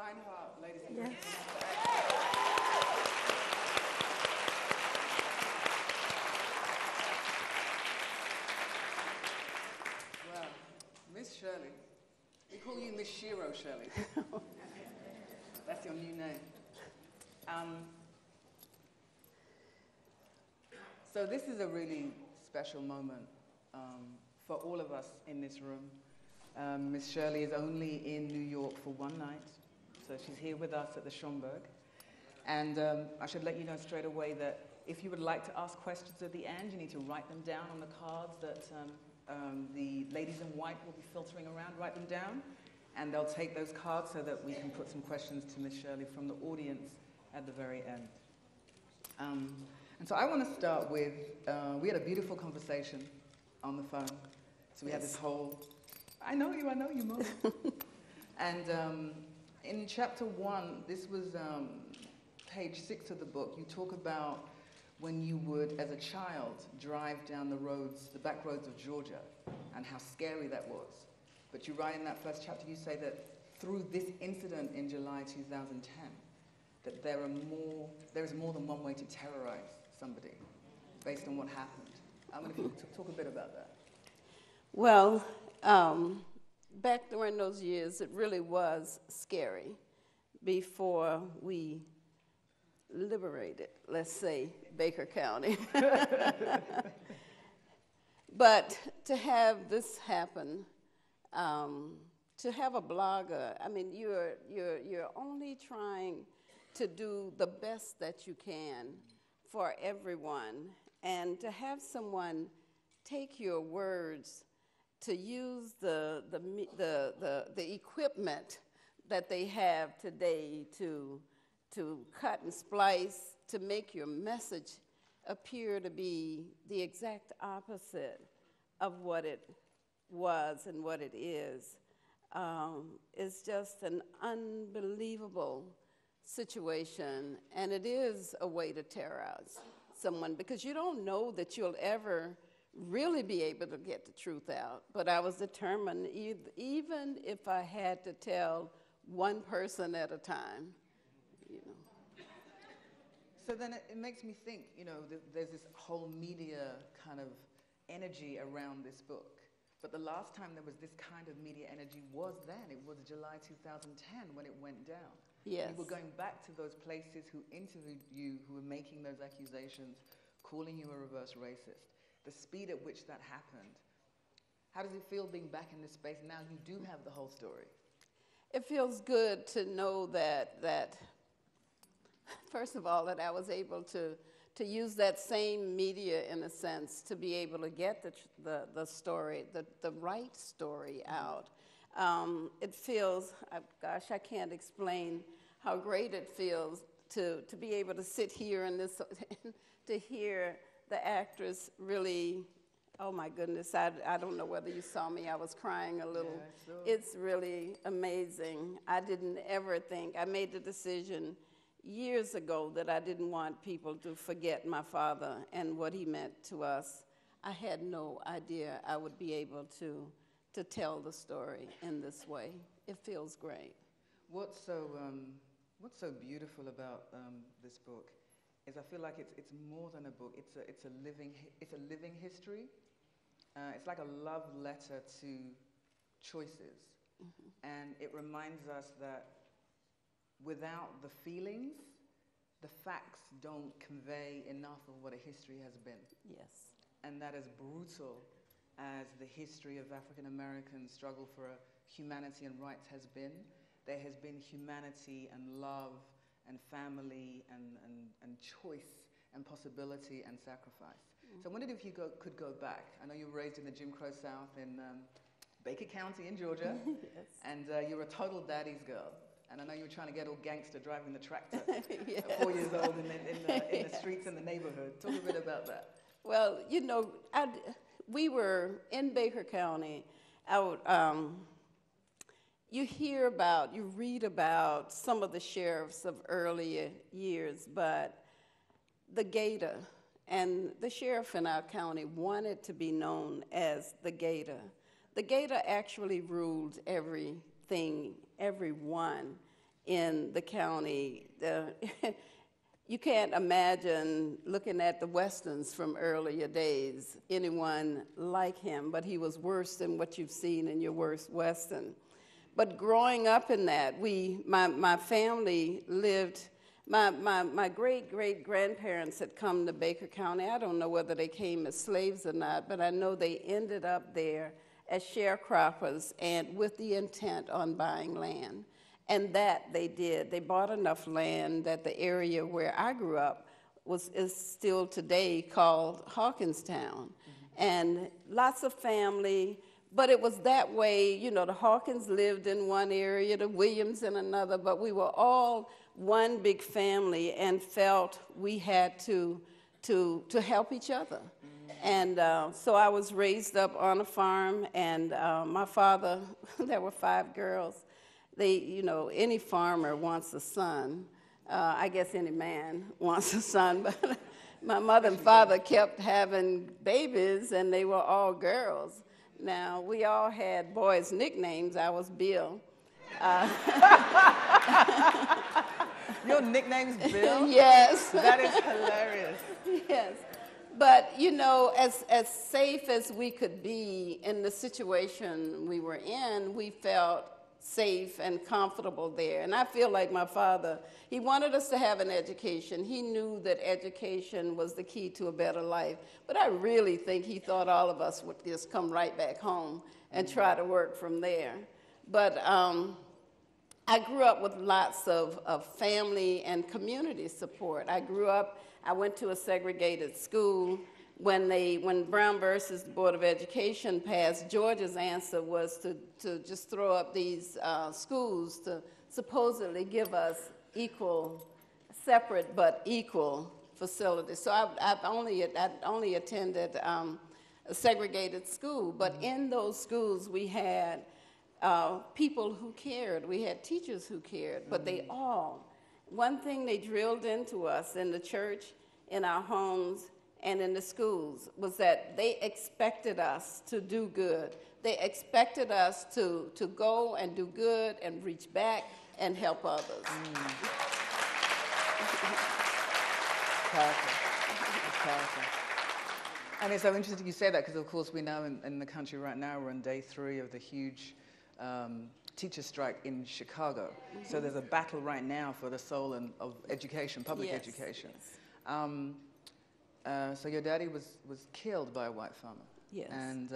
Reinhardt, ladies and gentlemen. Well, Miss Shirley, we call you Miss Shiro, Shirley. That's your new name. So this is a really special moment for all of us in this room. Miss Shirley is only in New York for one night, so she's here with us at the Schomburg. And I should let you know straight away that if you would like to ask questions at the end, you need to write them down on the cards that the ladies in white will be filtering around. Write them down, and they'll take those cards so that we can put some questions to Miss Shirley from the audience at the very end. And so I want to start with, we had a beautiful conversation on the phone. So we had this whole, I know you, Mo. And in chapter 1, this was page 6 of the book, you talk about when you would, as a child, drive down the roads, the back roads of Georgia, and how scary that was. But you write in that first chapter, you say that through this incident in July 2010, that there is more than one way to terrorize somebody based on what happened. I'm going to talk a bit about that. Well, back during those years, it really was scary before we liberated, let's say, Baker County. But to have this happen, to have a blogger, I mean, you're only trying to do the best that you can for everyone, and to have someone take your words, to use the equipment that they have today to cut and splice, to make your message appear to be the exact opposite of what it was and what it is just an unbelievable situation, and it is a way to terrorize someone because you don't know that you'll ever really be able to get the truth out. But I was determined, even if I had to tell one person at a time, you know. So then it makes me think, you know, there's this whole media kind of energy around this book. But the last time there was this kind of media energy was then. It was July 2010 when it went down. Yes. You were going back to those places who interviewed you, who were making those accusations, calling you a reverse racist. The speed at which that happened. How does it feel being back in this space now? You do have the whole story. It feels good to know that first of all, that I was able to use that same media, in a sense, to be able to get the story, the right story out. It feels, gosh, I can't explain how great it feels to be able to sit here in this, to hear the actress really, oh my goodness, I don't know whether you saw me, I was crying a little. Yeah, It's really amazing. I didn't ever think, I made the decision years ago that I didn't want people to forget my father and what he meant to us. I had no idea I would be able to tell the story in this way. It feels great. What's so beautiful about this book is I feel like it's more than a book. It's a living history. It's like a love letter to choices, and it reminds us that without the feelings, the facts don't convey enough of what a history has been. Yes. And that as brutal as the history of African Americans' struggle for humanity and rights has been, there has been humanity and love and family and choice and possibility and sacrifice. So I wondered if you could go back. I know you were raised in the Jim Crow South in Baker County in Georgia. Yes. And you were a total daddy's girl. And I know you were trying to get all gangster driving the tractor Yes. at 4 years old in the streets in the neighborhood. Talk a bit about that. Well, you know, we were in Baker County. You read about some of the sheriffs of earlier years, but the Gator, and the sheriff in our county wanted to be known as the Gator. The Gator actually ruled everything, everyone in the county. You can't imagine, looking at the Westerns from earlier days, anyone like him, but he was worse than what you've seen in your worst Western. But growing up in that, my family lived, my great-great-grandparents had come to Baker County. I don't know whether they came as slaves or not, but I know they ended up there as sharecroppers and with the intent on buying land. And that they did. They bought enough land that the area where I grew up is still today called Hawkinstown. And lots of family, but it was that way, you know, the Hawkins lived in one area, the Williams in another, but we were all one big family and felt we had to help each other. And so I was raised up on a farm, and my father, there were 5 girls. You know, any farmer wants a son. I guess any man wants a son, but my mother and father kept having babies, and they were all girls. Now, we all had boys' nicknames. I was Bill. Your nickname's Bill? Yes. That is hilarious. Yes. But, you know, as safe as we could be in the situation we were in, we felt safe and comfortable there. And I feel like my father, he wanted us to have an education. He knew that education was the key to a better life. But I really think he thought all of us would just come right back home and try to work from there. But I grew up with lots of family and community support. I went to a segregated school. When Brown versus the Board of Education passed, Georgia's answer was to just throw up these schools to supposedly give us separate but equal facilities. So I only attended a segregated school, but in those schools we had people who cared. We had teachers who cared, but one thing they drilled into us in the church, in our homes, and in the schools was that they expected us to do good. They expected us to go and do good and reach back and help others. Powerful. And it's so interesting you say that because, of course, we know in the country right now we're on day 3 of the huge teacher strike in Chicago. So there's a battle right now for the soul of education, public education. So your daddy was killed by a white farmer. Yes. And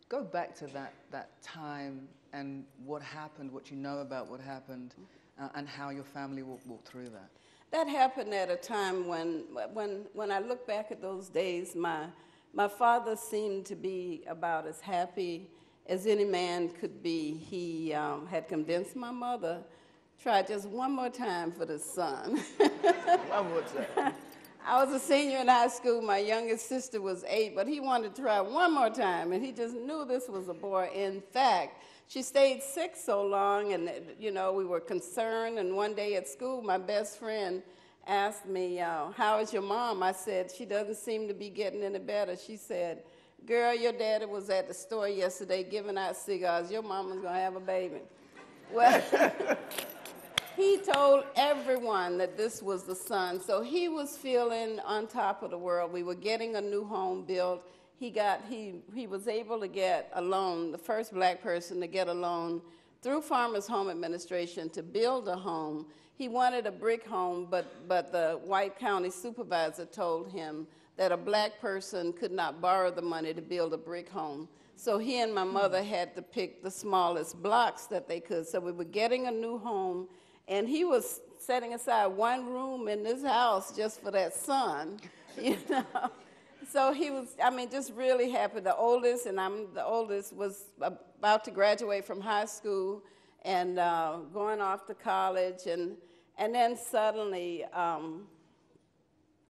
go back to that time and what happened, what you know about what happened, and how your family walked through that. That happened at a time when I look back at those days, my father seemed to be about as happy as any man could be. He had convinced my mother, try just one more time for the son. One more time. I was a senior in high school. My youngest sister was 8, but he wanted to try one more time, and he just knew this was a boy. In fact, she stayed sick so long, and, you know, we were concerned, and one day at school, my best friend asked me, how is your mom? I said, she doesn't seem to be getting any better. She said, girl, your daddy was at the store yesterday giving out cigars. Your mama's going to have a baby. Well, he told everyone that this was the son, so he was feeling on top of the world. We were getting a new home built. He was able to get a loan, the first black person to get a loan through Farmers Home Administration to build a home. He wanted a brick home, but the white county supervisor told him that a black person could not borrow the money to build a brick home. So he and my mother had to pick the smallest blocks that they could. So we were getting a new home, and he was setting aside one room in this house just for that son, you know. So he was, just really happy. The oldest, and I'm the oldest, was about to graduate from high school and going off to college. And then suddenly